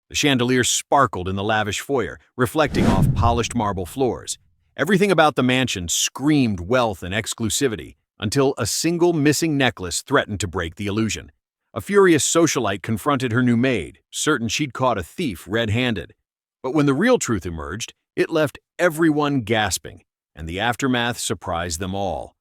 The chandelier sparkled in the lavish foyer, reflecting off polished marble floors. Everything about the mansion screamed wealth and exclusivity, until a single missing necklace threatened to break the illusion. A furious socialite confronted her new maid, certain she'd caught a thief red-handed. But when the real truth emerged, it left everyone gasping, and the aftermath surprised them all.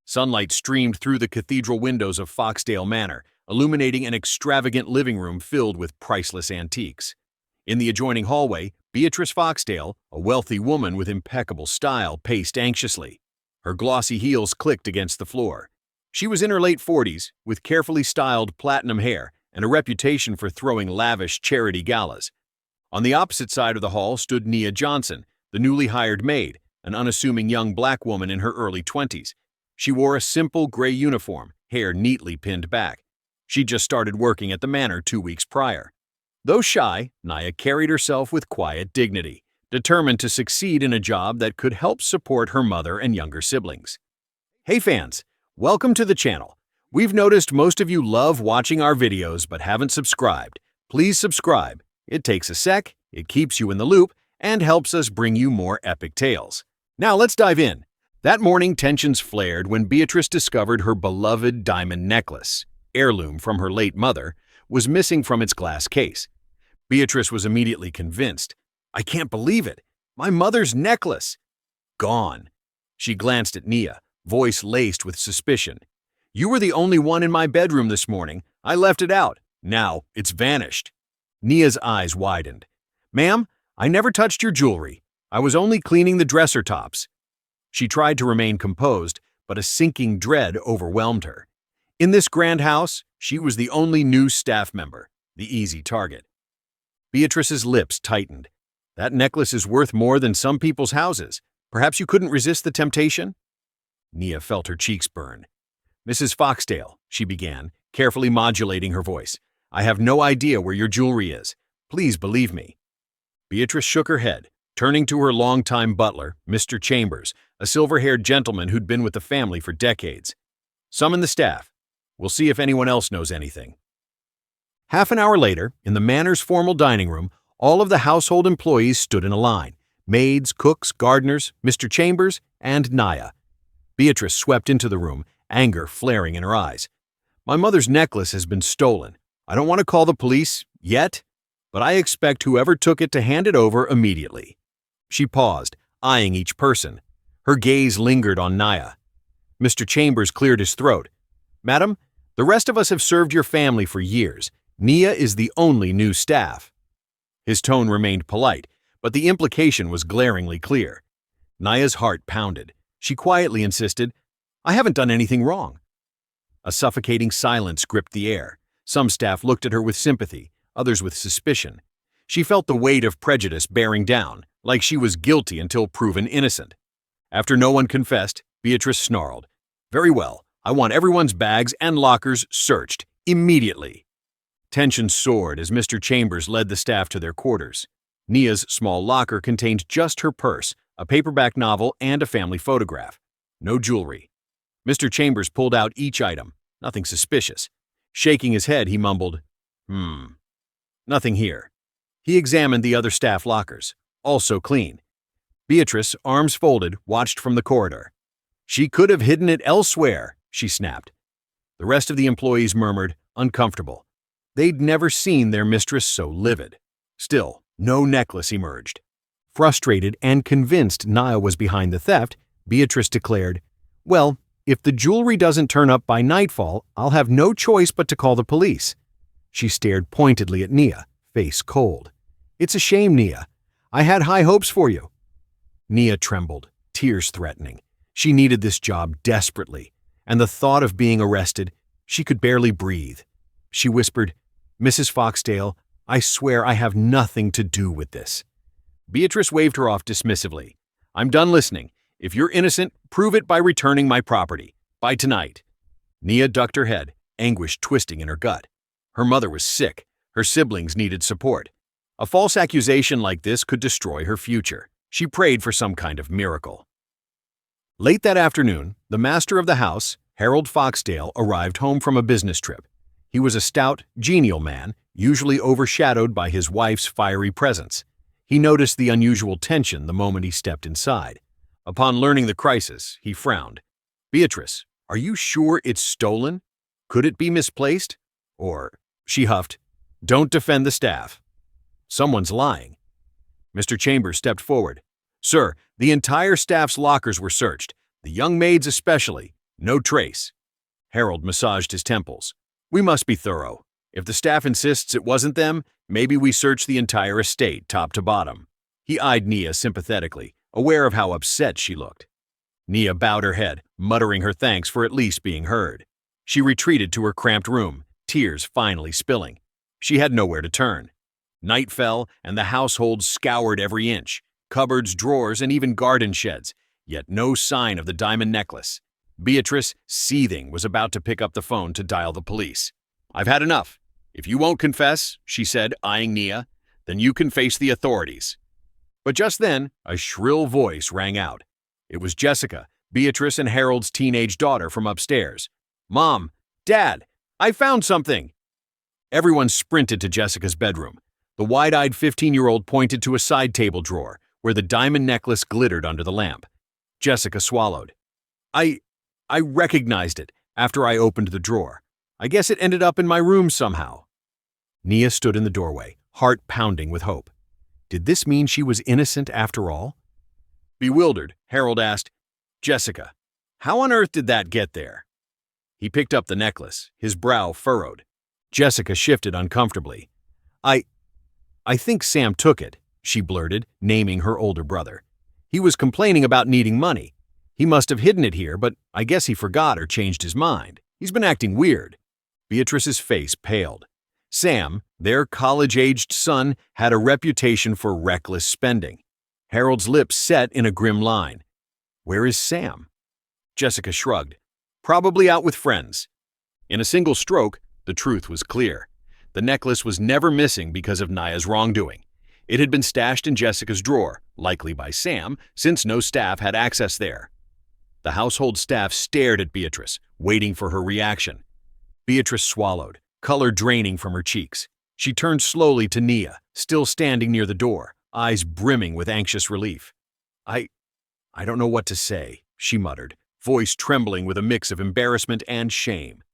Sunlight streamed through the cathedral windows of Foxdale Manor, illuminating an extravagant living room filled with priceless antiques. In the adjoining hallway, Beatrice Foxdale, a wealthy woman with impeccable style, paced anxiously. Her glossy heels clicked against the floor. She was in her late 40s, with carefully styled platinum hair and a reputation for throwing lavish charity galas. On the opposite side of the hall stood Nia Johnson, the newly hired maid, an unassuming young black woman in her early 20s. She wore a simple gray uniform, hair neatly pinned back. She'd just started working at the manor 2 weeks prior. Though shy, Nia carried herself with quiet dignity, determined to succeed in a job that could help support her mother and younger siblings. Hey fans, welcome to the channel. We've noticed most of you love watching our videos but haven't subscribed. Please subscribe. It takes a sec, it keeps you in the loop, and helps us bring you more epic tales. Now let's dive in. That morning, tensions flared when Beatrice discovered her beloved diamond necklace, heirloom from her late mother, was missing from its glass case. Beatrice was immediately convinced. "I can't believe it. My mother's necklace. Gone." She glanced at Nia, voice laced with suspicion. "You were the only one in my bedroom this morning. I left it out. Now it's vanished." Nia's eyes widened. "Ma'am, I never touched your jewelry. I was only cleaning the dresser tops." She tried to remain composed, but a sinking dread overwhelmed her. In this grand house, she was the only new staff member, the easy target. Beatrice's lips tightened. "That necklace is worth more than some people's houses. Perhaps you couldn't resist the temptation?" Nia felt her cheeks burn. "Mrs. Foxdale," she began, carefully modulating her voice, "I have no idea where your jewelry is. Please believe me." Beatrice shook her head, turning to her longtime butler, Mr. Chambers, a silver-haired gentleman who'd been with the family for decades. "Summon the staff. We'll see if anyone else knows anything." Half an hour later, in the manor's formal dining room, all of the household employees stood in a line. Maids, cooks, gardeners, Mr. Chambers, and Nia. Beatrice swept into the room, anger flaring in her eyes. "My mother's necklace has been stolen. I don't want to call the police yet, but I expect whoever took it to hand it over immediately." She paused, eyeing each person. Her gaze lingered on Nia. Mr. Chambers cleared his throat. "Madam, the rest of us have served your family for years. Nia is the only new staff." His tone remained polite, but the implication was glaringly clear. Nia's heart pounded. She quietly insisted, "I haven't done anything wrong." A suffocating silence gripped the air. Some staff looked at her with sympathy, others with suspicion. She felt the weight of prejudice bearing down, like she was guilty until proven innocent. After no one confessed, Beatrice snarled, "Very well, I want everyone's bags and lockers searched, immediately." Tension soared as Mr. Chambers led the staff to their quarters. Nia's small locker contained just her purse, a paperback novel, and a family photograph. No jewelry. Mr. Chambers pulled out each item, nothing suspicious. Shaking his head, he mumbled, Nothing here." He examined the other staff lockers, also clean. Beatrice, arms folded, watched from the corridor. "She could have hidden it elsewhere," she snapped. The rest of the employees murmured, uncomfortable. They'd never seen their mistress so livid. Still, no necklace emerged. Frustrated and convinced Nia was behind the theft, Beatrice declared, "Well, if the jewelry doesn't turn up by nightfall, I'll have no choice but to call the police." She stared pointedly at Nia, face cold. "It's a shame, Nia. I had high hopes for you." Nia trembled, tears threatening. She needed this job desperately, and the thought of being arrested, she could barely breathe. She whispered, "Mrs. Foxdale, I swear I have nothing to do with this." Beatrice waved her off dismissively. "I'm done listening. If you're innocent, prove it by returning my property. By tonight." Nia ducked her head, anguish twisting in her gut. Her mother was sick. Her siblings needed support. A false accusation like this could destroy her future. She prayed for some kind of miracle. Late that afternoon, the master of the house, Harold Foxdale, arrived home from a business trip. He was a stout, genial man, usually overshadowed by his wife's fiery presence. He noticed the unusual tension the moment he stepped inside. Upon learning the crisis, he frowned. "Beatrice, are you sure it's stolen? Could it be misplaced? Or," she huffed, "don't defend the staff. Someone's lying." Mr. Chambers stepped forward. "Sir, the entire staff's lockers were searched, the young maids especially. No trace." Harold massaged his temples. "We must be thorough. If the staff insists it wasn't them, maybe we search the entire estate, top to bottom." He eyed Nia sympathetically, aware of how upset she looked. Nia bowed her head, muttering her thanks for at least being heard. She retreated to her cramped room, tears finally spilling. She had nowhere to turn. Night fell, and the household scoured every inch, cupboards, drawers, and even garden sheds, yet no sign of the diamond necklace. Beatrice, seething, was about to pick up the phone to dial the police. "I've had enough. If you won't confess," she said, eyeing Nia, "then you can face the authorities." But just then, a shrill voice rang out. It was Jessica, Beatrice and Harold's teenage daughter, from upstairs. "Mom! Dad! I found something!" Everyone sprinted to Jessica's bedroom. The wide-eyed 15-year-old pointed to a side table drawer, where the diamond necklace glittered under the lamp. Jessica swallowed. I recognized it after I opened the drawer. I guess it ended up in my room somehow." Nia stood in the doorway, heart pounding with hope. Did this mean she was innocent after all? Bewildered, Harold asked, "Jessica, how on earth did that get there?" He picked up the necklace, his brow furrowed. Jessica shifted uncomfortably. I think Sam took it," she blurted, naming her older brother. "He was complaining about needing money. He must have hidden it here, but I guess he forgot or changed his mind. He's been acting weird." Beatrice's face paled. Sam, their college-aged son, had a reputation for reckless spending. Harold's lips set in a grim line. "Where is Sam?" Jessica shrugged. "Probably out with friends." In a single stroke, the truth was clear. The necklace was never missing because of Nia's wrongdoing. It had been stashed in Jessica's drawer, likely by Sam, since no staff had access there. The household staff stared at Beatrice, waiting for her reaction. Beatrice swallowed, color draining from her cheeks. She turned slowly to Nia, still standing near the door, eyes brimming with anxious relief. I don't know what to say," she muttered, voice trembling with a mix of embarrassment and shame.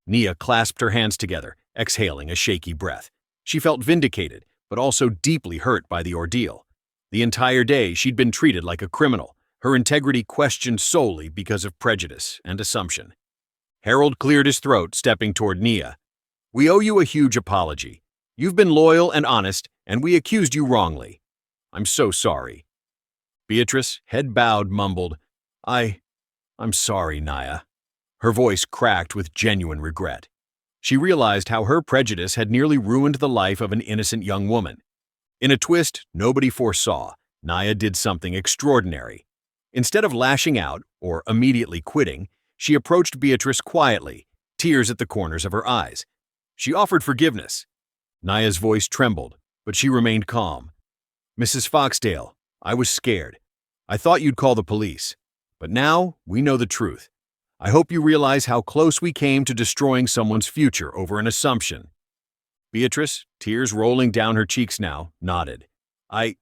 Nia clasped her hands together, exhaling a shaky breath. She felt vindicated, but also deeply hurt by the ordeal. The entire day she'd been treated like a criminal, her integrity questioned solely because of prejudice and assumption. Harold cleared his throat, stepping toward Nia. "We owe you a huge apology. You've been loyal and honest, and we accused you wrongly. I'm so sorry." Beatrice, head bowed, mumbled, I'm sorry, Nia." Her voice cracked with genuine regret. She realized how her prejudice had nearly ruined the life of an innocent young woman. In a twist nobody foresaw, Nia did something extraordinary. Instead of lashing out or immediately quitting, she approached Beatrice quietly, tears at the corners of her eyes. She offered forgiveness. Nia's voice trembled, but she remained calm. "Mrs. Foxdale, I was scared. I thought you'd call the police. But now we know the truth. I hope you realize how close we came to destroying someone's future over an assumption." Beatrice, tears rolling down her cheeks now, nodded. I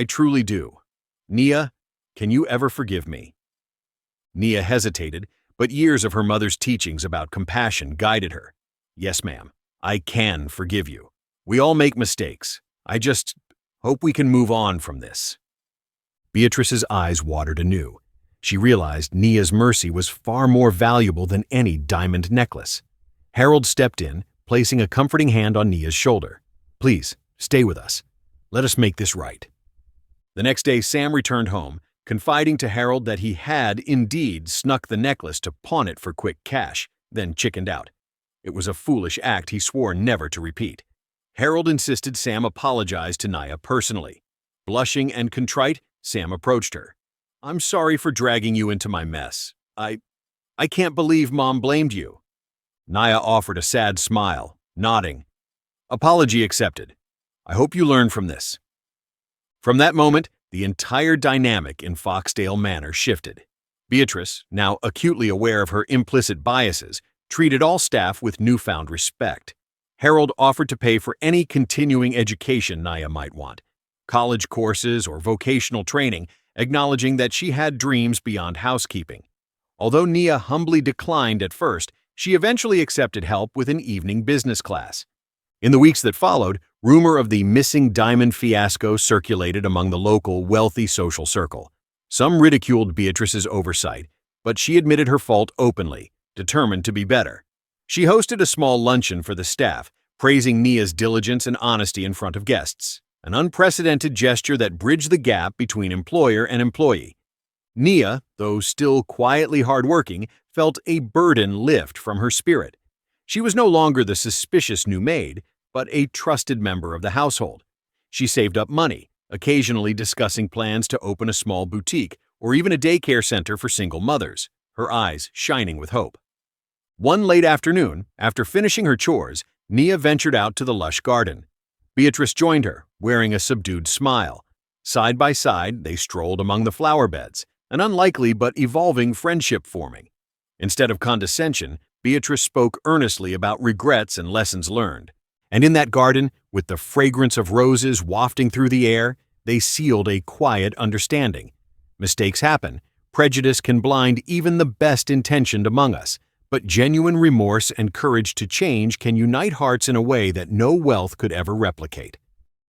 truly do. Nia, can you ever forgive me?" Nia hesitated, but years of her mother's teachings about compassion guided her. "Yes, ma'am. I can forgive you. We all make mistakes. I just hope we can move on from this." Beatrice's eyes watered anew. She realized Nia's mercy was far more valuable than any diamond necklace. Harold stepped in, placing a comforting hand on Nia's shoulder. "Please, stay with us. Let us make this right." The next day, Sam returned home, confiding to Harold that he had indeed snuck the necklace to pawn it for quick cash, then chickened out. It was a foolish act he swore never to repeat. Harold insisted Sam apologize to Nia personally. Blushing and contrite, Sam approached her. "I'm sorry for dragging you into my mess. I can't believe Mom blamed you." Nia offered a sad smile, nodding. "Apology accepted. I hope you learn from this." From that moment, the entire dynamic in Foxdale Manor shifted. Beatrice, now acutely aware of her implicit biases, treated all staff with newfound respect. Harold offered to pay for any continuing education Nia might want, college courses or vocational training, acknowledging that she had dreams beyond housekeeping. Although Nia humbly declined at first, she eventually accepted help with an evening business class. In the weeks that followed, rumor of the missing diamond fiasco circulated among the local, wealthy social circle. Some ridiculed Beatrice's oversight, but she admitted her fault openly, determined to be better. She hosted a small luncheon for the staff, praising Nia's diligence and honesty in front of guests, an unprecedented gesture that bridged the gap between employer and employee. Nia, though still quietly hardworking, felt a burden lift from her spirit. She was no longer the suspicious new maid, but a trusted member of the household. She saved up money, occasionally discussing plans to open a small boutique or even a daycare center for single mothers, her eyes shining with hope. One late afternoon, after finishing her chores, Nia ventured out to the lush garden. Beatrice joined her, wearing a subdued smile. Side by side, they strolled among the flower beds, an unlikely but evolving friendship forming. Instead of condescension, Beatrice spoke earnestly about regrets and lessons learned. And in that garden, with the fragrance of roses wafting through the air, they sealed a quiet understanding. Mistakes happen. Prejudice can blind even the best-intentioned among us. But genuine remorse and courage to change can unite hearts in a way that no wealth could ever replicate.